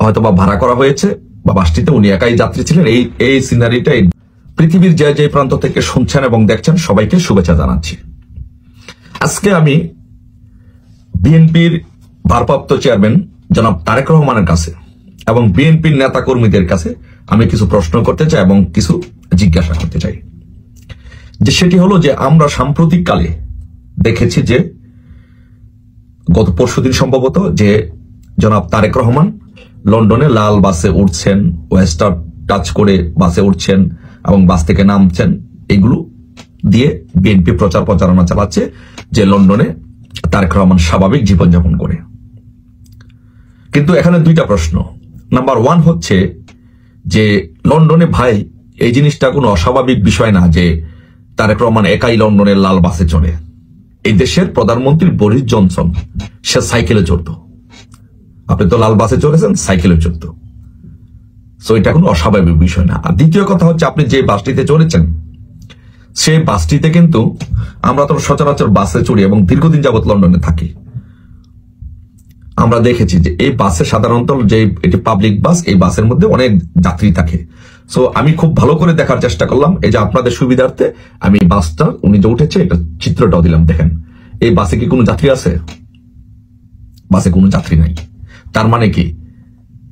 হয়তো বা ভাড়া করা হয়েছে, বা বাসটিতে উনি একাই যাত্রী ছিলেন। এই সিনারিটা পৃথিবীর যে প্রান্ত থেকে শুনছেন এবং দেখছেন সবাইকে শুভেচ্ছা জানাচ্ছি। আজকে আমি বিএনপির ভারপ্রাপ্ত চেয়ারম্যান জনাব তারেক রহমানের কাছে এবং বিএনপির নেতা কর্মীদের কাছে আমি কিছু প্রশ্ন করতে চাই এবং কিছু জিজ্ঞাসা করতে চাই। যে সেটি হলো যে আমরা সাম্প্রতিক কালে দেখেছি যে গত পরশুদিন সম্ভবত যে জনাব তারেক রহমান লন্ডনে লাল বাসে উঠছেন, ওয়েস্টার টাচ করে বাসে উঠছেন এবং বাস থেকে নামছেন। এগুলো দিয়ে বিএনপি প্রচারণা চালাচ্ছে যে লন্ডনে তারেক রহমান স্বাভাবিক জীবনযাপন করে। কিন্তু এখানে দুইটা প্রশ্ন। নাম্বার ওয়ান হচ্ছে যে লন্ডনে ভাই এই জিনিসটা কোনো অস্বাভাবিক বিষয় না যে তারেক রহমান একাই লন্ডনের লাল বাসে চড়ে। এই দেশের প্রধানমন্ত্রী বরিস জনসন সে সাইকেলে চড়তো, আপনি তো লাল বাসে চড়েছেন, সাইকেলে চড়তো। সো এটা কোনো অস্বাভাবিক বিষয় না। আর দ্বিতীয় কথা হচ্ছে আপনি যে বাসটিতে চড়েছেন সেই বাসটিতে কিন্তু আমরা তো সচরাচর বাসে চড়ি এবং দীর্ঘদিন যাবত লন্ডনে থাকি। আমরা দেখেছি যে এই বাসে সাধারণত যে এটি পাবলিক বাস, এই বাসের মধ্যে অনেক যাত্রী থাকে। সো আমি খুব ভালো করে দেখার চেষ্টা করলাম, এই যে আপনাদের সুবিধার্থে আমি বাসটা উনি যে উঠেছে এটা চিত্রটাও দিলাম। দেখেন এই বাসে কি কোনো যাত্রী আছে? বাসে কোনো যাত্রী নাই। তার মানে কি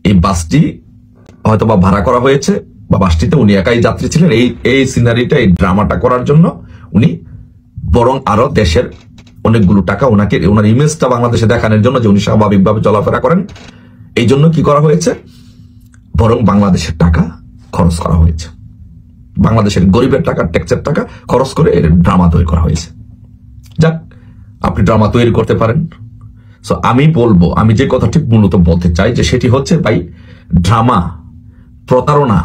এই বাসটি হয়তো বা ভাড়া করা হয়েছে, বা বাসটিতে উনি একাই যাত্রী ছিলেন। এই সিনারিটা, এই ড্রামাটা করার জন্য উনি বরং আরো দেশের অনেকগুলো টাকা ওনার ইমেজটা বাংলাদেশে দেখানোর জন্য যে উনি স্বাভাবিকভাবে চলাফেরা করেন, এই জন্য কি করা হয়েছে, বরং বাংলাদেশের টাকা খরচ করা হয়েছে, বাংলাদেশের গরিবের টাকা, ট্যাক্সের টাকা খরচ করে এর ড্রামা তৈরি করা হয়েছে। যাক, আপনি ড্রামা তৈরি করতে পারেন। সো আমি বলবো, আমি যে কথাটি মূলত বলতে চাই যে সেটি হচ্ছে ভাই ড্রামা, প্রতারণা,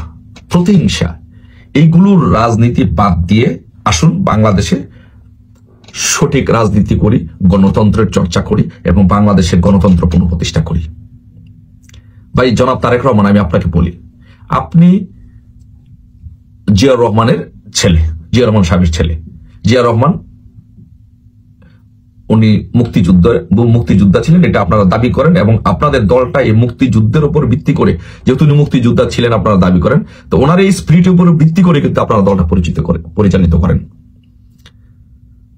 প্রতিহিংসা, এইগুলোর রাজনীতি বাদ দিয়ে আসুন বাংলাদেশে সঠিক রাজনীতি করি, গণতন্ত্রের চর্চা করি এবং বাংলাদেশের গণতন্ত্র পুনঃপ্রতিষ্ঠা করি। ভাই জনাব তারেক রহমান, আমি আপনাকে বলি, আপনি জিয়া রহমানের ছেলে, জিয়া রহমান সাহেবের ছেলে। জিয়া রহমান উনি মুক্তিযোদ্ধা ছিলেন, এটা আপনারা দাবি করেন এবং আপনাদের দলটা এই মুক্তিযুদ্ধের উপর ভিত্তি করে, যেহেতু উনি মুক্তিযোদ্ধা ছিলেন আপনারা দাবি করেন, তো ওনার এই স্পিরিটের উপর ভিত্তি করে কিন্তু আপনারা দলটা পরিচালিত করেন।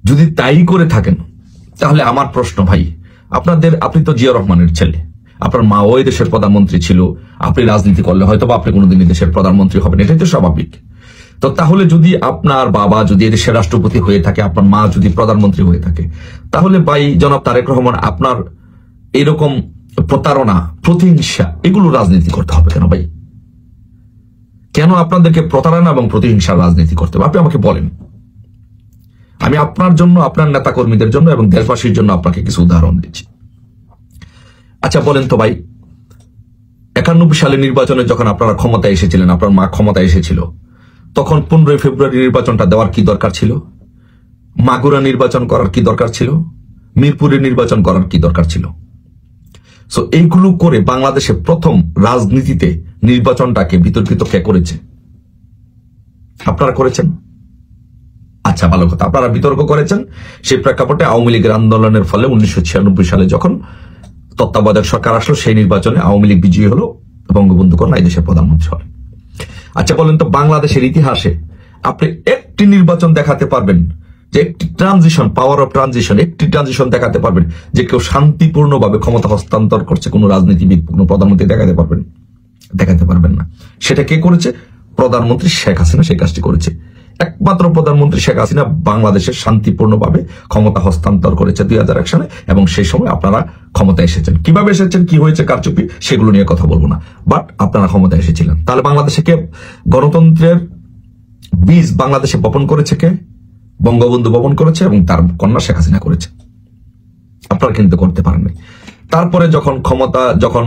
যদি তাই করে থাকেন তাহলে আমার প্রশ্ন ভাই, আপনি তো জিয়া রহমানের ছেলে, আপনার মা ওই দেশের প্রধানমন্ত্রী ছিল, আপনি রাজনীতি করলে হয়তো আপনি কোনোদিন দেশের প্রধানমন্ত্রী হবেন, এটাই তো স্বাভাবিক। তো তাহলে যদি আপনার বাবা যদি দেশের রাষ্ট্রপতি হয়ে থাকে, আপনার মা যদি প্রধানমন্ত্রী হয়ে থাকে, তাহলে ভাই জনাব তারেক রহমান আপনার এরকম প্রতারণা, প্রতিহিংসা, এগুলো রাজনীতি করতে হবে কেন ভাই? কেন আপনাদেরকে প্রতারণা এবং প্রতিহিংসার রাজনীতি করতে হবে? আপনি আমাকে বলেন। আমি আপনার জন্য, আপনার নেতা কর্মীদের জন্য এবং দেশবাসীর জন্য আপনাকে কিছু উদাহরণ দিচ্ছি। আচ্ছা বলেন তো ভাই, 91 সালে নির্বাচনে যখন আপনারা ক্ষমতায় এসেছিলেন, আপনার মা ক্ষমতায় এসেছিল, তখন 15 ফেব্রুয়ারি নির্বাচনটা দেওয়ার কি দরকার ছিল? মাগুরা নির্বাচন করার কি দরকার ছিল? মিরপুরে নির্বাচন করার কি দরকার ছিল? সো এইগুলো করে বাংলাদেশে প্রথম রাজনীতিতে নির্বাচনটাকে বিতর্কিত কে করেছে? আপনারা করেছেন। আচ্ছা ভালো কথা, আপনারা বিতর্ক করেছেন। সেই প্রেক্ষাপটে আওয়ামী লীগের আন্দোলনের ফলে 1996 সালে যখন তত্ত্বাবধায়ক সরকার আসলো, সেই নির্বাচনে আওয়ামী লীগ বিজয়ী হলো, বঙ্গবন্ধু কন্যা এই দেশের প্রধানমন্ত্রী হলেন। আচ্ছা বলেন তো, বাংলাদেশের ইতিহাসে আপনি একটি নির্বাচন দেখাতে পারবেন যে একটি ট্রানজিশন, পাওয়ার অফ ট্রানজিশন, একটি ট্রানজিশন দেখাতে পারবেন যে কেউ শান্তিপূর্ণভাবে ক্ষমতা হস্তান্তর করছে, কোন রাজনীতিবিদ, কোন প্রধানমন্ত্রী দেখাতে পারবেন না। সেটা কে করেছে? প্রধানমন্ত্রী শেখ হাসিনা সেই কাজটি করেছে। একমাত্র প্রধানমন্ত্রী শেখ হাসিনা বাংলাদেশের শান্তিপূর্ণভাবে ক্ষমতা হস্তান্তর করেছে 2001 সালে, এবং সেই সময় আপনারা ক্ষমতায় এসেছেন। কিভাবে এসেছেন, কি হয়েছে, কারচুপি, সেগুলো নিয়ে কথা বলবো না, বাট আপনারা ক্ষমতায় এসেছিলেন। তাহলে বাংলাদেশে কে গণতন্ত্রের বীজ বাংলাদেশে বপন করেছে? কে? বঙ্গবন্ধু বপন করেছে এবং তার কন্যা শেখ হাসিনা করেছে। আপনারা কিন্তু করতে পারেননি। তারপরে যখন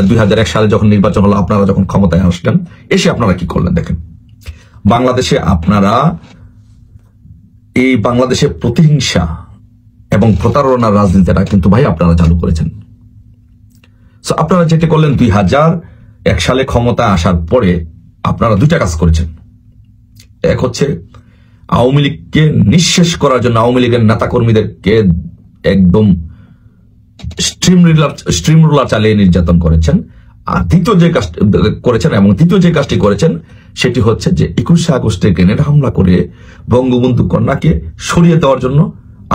2001 সালে যখন নির্বাচন হলো, আপনারা যখন ক্ষমতায় আসলেন, এসে আপনারা কি করলেন দেখেন। বাংলাদেশে আপনারা এই বাংলাদেশে প্রতিহিংসা এবং প্রতারণার রাজনীতিটা কিন্তু ভাই আপনারা চালু করেছেন। সো আপনারা যেটা করলেন 2001 সালে ক্ষমতা আসার পরে আপনারা দুইটা কাজ করেছেন। এক হচ্ছে আওয়ামী লীগকে নিঃশেষ করার জন্য, আওয়ামী লীগের নেতা কর্মীদেরকে একদম স্ট্রিম রুলার চালিয়ে নির্যাতন করেছেন। আর দ্বিতীয় যে কাজটি করেছেন এবং তৃতীয় যে কাজটি করেছেন সেটি হচ্ছে যে 21শে আগস্টে গ্রেনেড হামলা করে বঙ্গবন্ধু কন্যাকে সরিয়ে দেওয়ার জন্য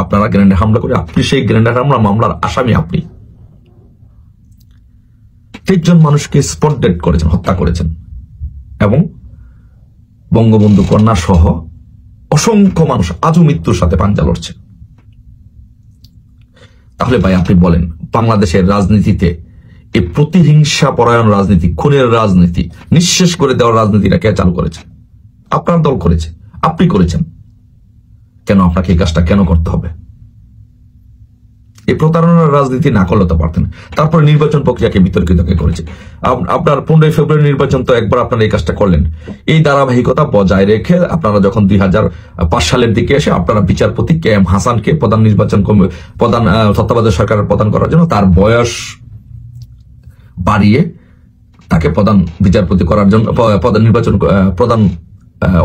আপনারা গ্রেনেড হামলা করে আপনি সেই গ্রেনেড হামলা মামলার আসামি। আপনি 23 জন মানুষকে স্পট ডেড করেছেন, হত্যা করেছেন এবং বঙ্গবন্ধু কন্যা সহ অসংখ্য মানুষ আজও মৃত্যুর সাথে পাঞ্জা লড়ছে। তাহলে ভাই আপনি বলেন, বাংলাদেশের রাজনীতিতে এই প্রতিহিংসা পরায়ণ রাজনীতি, খুনের রাজনীতি, নিঃশেষ করে দেওয়ার রাজনীতিটা কে চালু করেছে? আপনার দল করেছে, আপনি করেছেন। কেন আপনাকে এই কাজটা কেন করতে হবে? এই প্রতারণার রাজনীতি না করলে তো পারতেন। তারপরে নির্বাচন প্রক্রিয়াকে বিতর্কিত করেছে। আপনার 15 ফেব্রুয়ারি নির্বাচন তো একবার আপনারা এই কাজটা করলেন। এই ধারাবাহিকতা বজায় রেখে আপনারা যখন 2005 সালের দিকে এসে আপনারা বিচারপতি KM হাসানকে প্রধান তত্ত্বাবধায়ক সরকারের প্রধান করার জন্য তার বয়স বাড়িয়ে তাকে প্রধান বিচারপতি করার জন্য প্রধান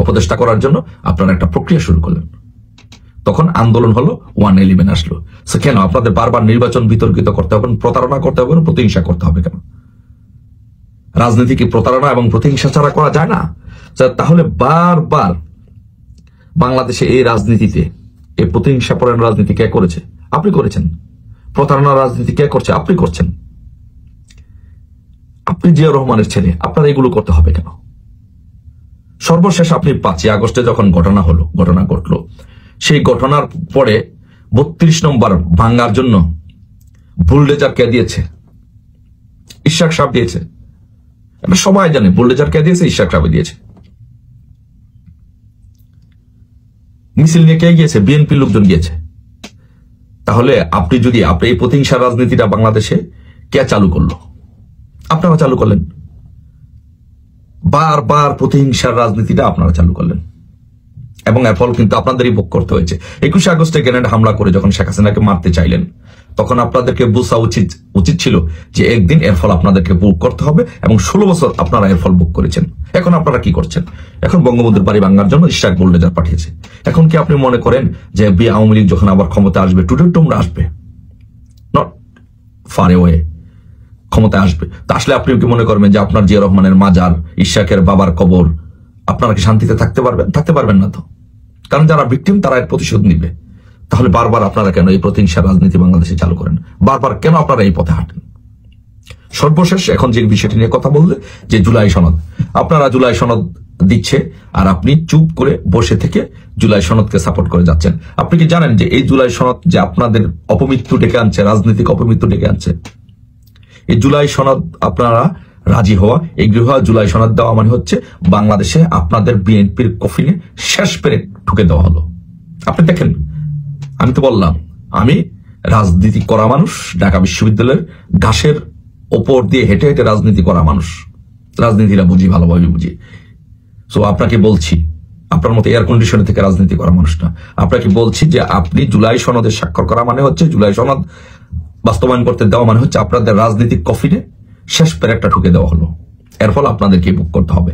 উপদেষ্টা করার জন্য আপনারা একটা প্রক্রিয়া শুরু করলেন। তখন আন্দোলন হলো, 111 আসলো। কেন আপনাদের বারবার নির্বাচন বিতর্কিত করতে হবে, প্রতারণা করতে হবে, প্রতিহিংসা করতে হবে কেন? রাজনীতি কি প্রতারণা এবং প্রতিহিংসা ছাড়া করা যায় না? তাহলে বারবার বাংলাদেশে এই রাজনীতিতে এই প্রতিহিংসা পরায়ণ রাজনীতি কে করেছে? আপনি করেছেন। প্রতারণার রাজনীতি কে করছে? আপনি করছেন। আপনি জিয়াউর রহমানের ছেলে, আপনার এগুলো করতে হবে কেন? সর্বশেষ আপনি 5ই আগস্টে যখন ঘটনা ঘটলো, সেই ঘটনার পরে 32 নম্বর ভাঙ্গার জন্য বুলডেজার কে দিয়েছে? ইশাক সাহেব দিয়েছে। এটা সবাই জানে, বুলডেজার কে দিয়েছে? ইশাক সাহেব দিয়েছে। মিছিল নিয়ে কে গিয়েছে? বিএনপি লোকজন গিয়েছে। তাহলে আপনি এই প্রতিহিংসার রাজনীতিটা বাংলাদেশে কে চালু করলো? আপনারা চালু করলেন। বারবার প্রতিহিংসার রাজনীতিটা আপনারা চালু করলেন এবং এর ফল কিন্তু আপনাদেরই ভোগ করতে হয়েছে। 21শে আগস্টে গ্রেনেড হামলা করে যখন শেখ হাসিনাকে মারতে চাইলেন, তখন আপনাদেরকে বোঝা উচিত ছিল যে একদিন এর ফল আপনাদেরকে ভোগ করতে হবে এবং 16 বছর আপনারা এর ফল ভোগ করেছেন। এখন আপনারা কি করছেন? এখন বঙ্গবন্ধুর বাড়ি ভাঙার জন্য ইশাক বুলডোজার পাঠিয়েছে। এখন কি আপনি মনে করেন যে আওয়ামী লীগ যখন আবার ক্ষমতা আসবে, টুডে আসবে? নট ফার ওয়ে ক্ষমতা আসবে। তা আসলে আপনি কি মনে করবেন যে আপনার জিয়া রহমানের মাজার, ইশাকের বাবার কবর, আপনারা কি শান্তিতে থাকতে পারবেন? থাকতে পারবেন না তো। কারণ যারা ভিকটিম তারা এর প্রতিশোধ নিবে। তাহলে বারবার আপনারা কেন এই প্রতিহিংসার রাজনীতি বাংলাদেশে চালু করেন? বারবার কেন আপনারা এই পথে হাঁটেন? সর্বশেষ এখন যে বিষয়টি নিয়ে কথা বললে, যে জুলাই সনদ, আপনারা জুলাই সনদ দিচ্ছে আর আপনি চুপ করে বসে থেকে জুলাই সনদকে সাপোর্ট করে যাচ্ছেন। আপনি কি জানেন যে এই জুলাই সনদ যে আপনাদের অপমৃত্যু ডেকে আনছে, রাজনৈতিক অপমৃত্যু ডেকে আনছে? এই জুলাই সনদ আপনারা রাজি হওয়া, এগ্রি হওয়া, জুলাই সনদ দেওয়া মানে হচ্ছে বাংলাদেশে আপনাদের বিএনপির কফিনে শেষ পেরেক ঢুকে দেওয়া হলো। আপনি দেখেন, আমি তো বললাম আমি রাজনীতি করা মানুষ, ঢাকা বিশ্ববিদ্যালয়ের ঘাসের ওপর দিয়ে হেঁটে হেঁটে রাজনীতি করা মানুষ, রাজনীতিটা বুঝি, ভালোভাবে বুঝি। সো আপনাকে বলছি, আপনার মতো এয়ার কন্ডিশনে থেকে রাজনীতি করা মানুষ না, আপনাকে বলছি যে আপনি জুলাই সনদে স্বাক্ষর করা মানে হচ্ছে, জুলাই সনদ বাস্তবায়ন করতে দেওয়া মানে হচ্ছে আপনাদের রাজনৈতিক কফিনে শেষ পেরেকটা ঢুকে দেওয়া হলো। এর ফলে আপনাদেরকে ভোগ করতে হবে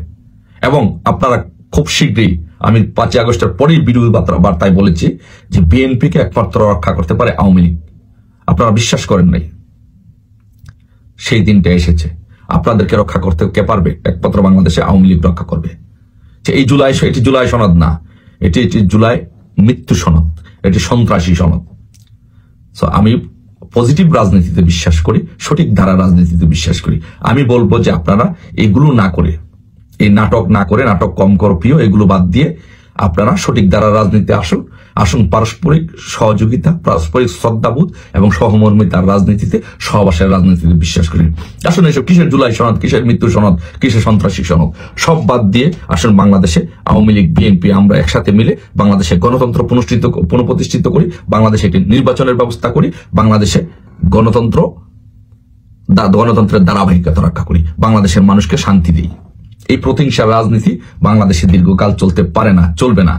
এবং আপনারা খুব শীঘ্রই, আমি 5ই আগস্টের পরেই ভিডিও বার্তায় বলেছি যে বিএনপিকে একমাত্র রক্ষা করতে পারে আওয়ামী লীগ। আপনারা বিশ্বাস করেন নাই, সেই দিনটা এসেছে। আপনাদেরকে রক্ষা করতে কে পারবে? একমাত্র বাংলাদেশে আওয়ামী লীগ রক্ষা করবে। এই এটি জুলাই সনদ না, এটি জুলাই মৃত্যু সনদ, এটি সন্ত্রাসী সনদ। সো আমি পজিটিভ রাজনীতিতে বিশ্বাস করি, সঠিক ধারা রাজনীতিতে বিশ্বাস করি। আমি বলবো যে আপনারা এগুলো না করে, এই নাটক না করে, নাটক কম প্রিয়, এগুলো বাদ দিয়ে আপনারা সঠিক ধারা রাজনীতিতে আসুন। পারস্পরিক সহযোগিতা, পারস্পরিক শ্রদ্ধাবোধ এবং সহমর্মিতার রাজনীতিতে, সহবাসের রাজনীতিতে বিশ্বাস করি। আসুন এসব কিসের জুলাই সনদ, কিসের মৃত্যু সনদ, কিসের সন্ত্রাসী সনদ, সব বাদ দিয়ে আসুন বাংলাদেশে আওয়ামী লীগ, বিএনপি আমরা একসাথে মিলে বাংলাদেশে গণতন্ত্র পুনঃপ্রতিষ্ঠিত করি, বাংলাদেশে একটি নির্বাচনের ব্যবস্থা করি, বাংলাদেশে গণতন্ত্রের ধারাবাহিকতা রক্ষা করি, বাংলাদেশের মানুষকে শান্তি দিই। এই প্রতিহিংসার রাজনীতি বাংলাদেশে দীর্ঘকাল চলতে পারে না, চলবে না।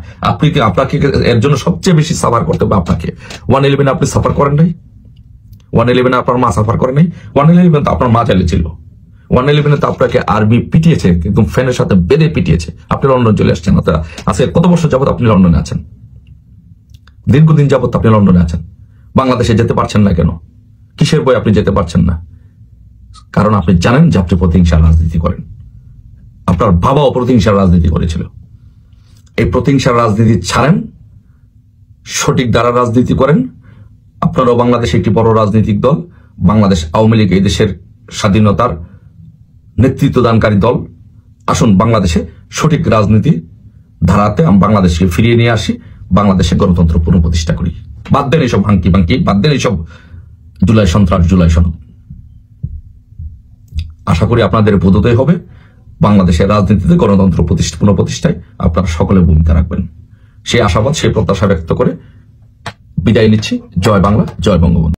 আপনাকে এর জন্য সবচেয়ে বেশি সাফার করতে হবে আপনাকে। 111 আপনি সাফার করেন নাই, 111 আপনার মা সাফার করে নাই, 111 তো আপনার মা চাইলে ছিল, 111 তো আপনাকে আর্মি পিটিয়েছে, কিন্তু ফ্যানের সাথে বেঁধে পিটিয়েছে। আপনি লন্ডন চলে আসছেন। আজকে কত বছর যাবত আপনি লন্ডনে আছেন? দীর্ঘদিন যাবত আপনি লন্ডনে আছেন, বাংলাদেশে যেতে পারছেন না কেন? কিসের বই আপনি যেতে পারছেন না? কারণ আপনি জানেন যে আপনি প্রতিহিংসার রাজনীতি করেন। আপনার বাবাও প্রতিহিংসার রাজনীতি করেছিল। এই প্রতিহিংসার রাজনীতি ছাড়েন, সঠিক দ্বারা রাজনীতি করেন। আপনারাও বাংলাদেশে একটি বড় রাজনৈতিক দল, বাংলাদেশ আওয়ামী লীগ এই দেশের স্বাধীনতার নেতৃত্ব দানকারী দল। আসুন বাংলাদেশে সঠিক রাজনীতি ধারাতে বাংলাদেশকে ফিরিয়ে নিয়ে আসি, বাংলাদেশে গণতন্ত্র পুনঃপ্রতিষ্ঠা করি। বাদ দেন এইসব ভাঙ্কি ভাঙ্কি, বাদ দেন এইসব জুলাই সন্ত্রাস, জুলাই সনদ। আশা করি আপনাদের বোধোদয় হবে। বাংলাদেশের রাজনীতিতে গণতন্ত্র পুনঃপ্রতিষ্ঠায় আপনারা সকলে ভূমিকা রাখবেন, সেই আশাবাদ, সেই প্রত্যাশা ব্যক্ত করে বিদায় নিচ্ছি। জয় বাংলা, জয় বঙ্গবন্ধু।